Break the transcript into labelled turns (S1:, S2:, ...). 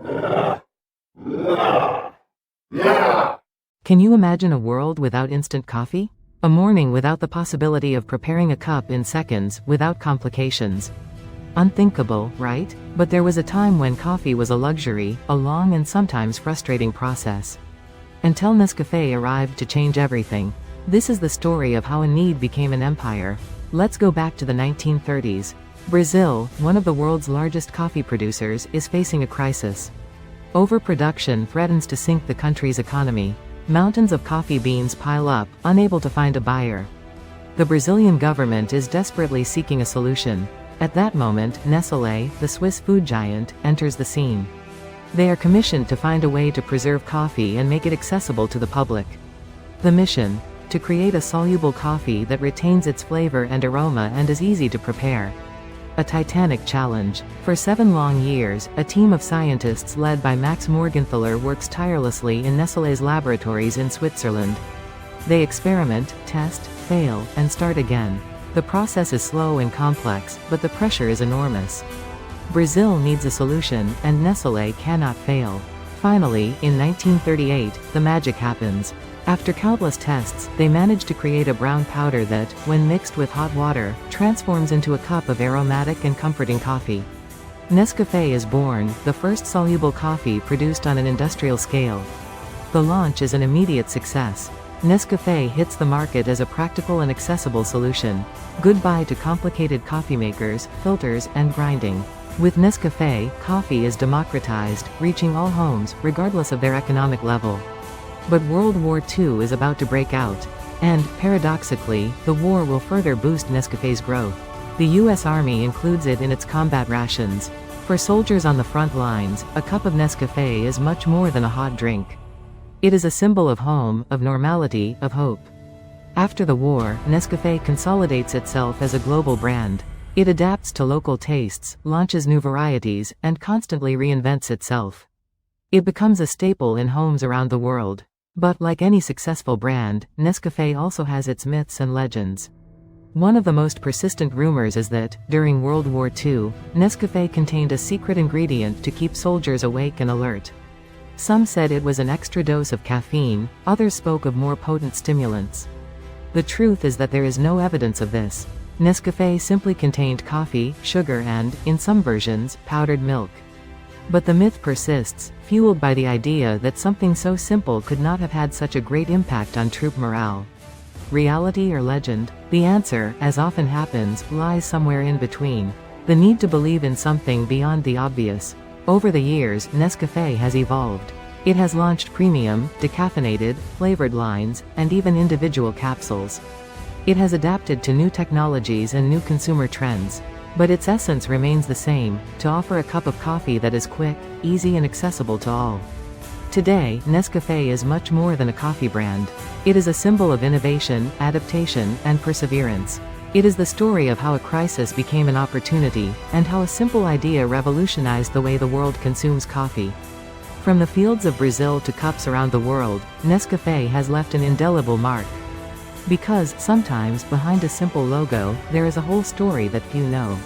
S1: Can you imagine a world without instant coffee? A morning without the possibility of preparing a cup in seconds, without complications. Unthinkable, right? But there was a time when coffee was a luxury, a long and sometimes frustrating process. Until Nescafé arrived to change everything. This is the story of how a need became an empire. Let's go back to the 1930s. Brazil, one of the world's largest coffee producers, is facing a crisis. Overproduction threatens to sink the country's economy. Mountains of coffee beans pile up, unable to find a buyer. The Brazilian government is desperately seeking a solution. At that moment, Nestlé, the Swiss food giant, enters the scene. They are commissioned to find a way to preserve coffee and make it accessible to the public. The mission: to create a soluble coffee that retains its flavor and aroma and is easy to prepare. A titanic challenge. For 7 long years, a team of scientists led by Max Morgenthaler works tirelessly in Nestlé's laboratories in Switzerland. They experiment, test, fail, and start again. The process is slow and complex, but the pressure is enormous. Brazil needs a solution, and Nestlé cannot fail. Finally, in 1938, the magic happens. After countless tests, they manage to create a brown powder that, when mixed with hot water, transforms into a cup of aromatic and comforting coffee. Nescafé is born, the first soluble coffee produced on an industrial scale. The launch is an immediate success. Nescafé hits the market as a practical and accessible solution. Goodbye to complicated coffee makers, filters, and grinding. With Nescafé, coffee is democratized, reaching all homes, regardless of their economic level. But World War II is about to break out. And, paradoxically, the war will further boost Nescafé's growth. The U.S. Army includes it in its combat rations. For soldiers on the front lines, a cup of Nescafé is much more than a hot drink. It is a symbol of home, of normality, of hope. After the war, Nescafé consolidates itself as a global brand. It adapts to local tastes, launches new varieties, and constantly reinvents itself. It becomes a staple in homes around the world. But like any successful brand, Nescafé also has its myths and legends. One of the most persistent rumors is that, during World War II, Nescafé contained a secret ingredient to keep soldiers awake and alert. Some said it was an extra dose of caffeine, others spoke of more potent stimulants. The truth is that there is no evidence of this. Nescafé simply contained coffee, sugar and, in some versions, powdered milk. But the myth persists, fueled by the idea that something so simple could not have had such a great impact on troop morale. Reality or legend? The answer, as often happens, lies somewhere in between. The need to believe in something beyond the obvious. Over the years, Nescafé has evolved. It has launched premium, decaffeinated, flavored lines, and even individual capsules. It has adapted to new technologies and new consumer trends. But its essence remains the same: to offer a cup of coffee that is quick, easy and accessible to all. Today, Nescafé is much more than a coffee brand. It is a symbol of innovation, adaptation, and perseverance. It is the story of how a crisis became an opportunity, and how a simple idea revolutionized the way the world consumes coffee. From the fields of Brazil to cups around the world, Nescafé has left an indelible mark. Because, sometimes, behind a simple logo, there is a whole story that few know.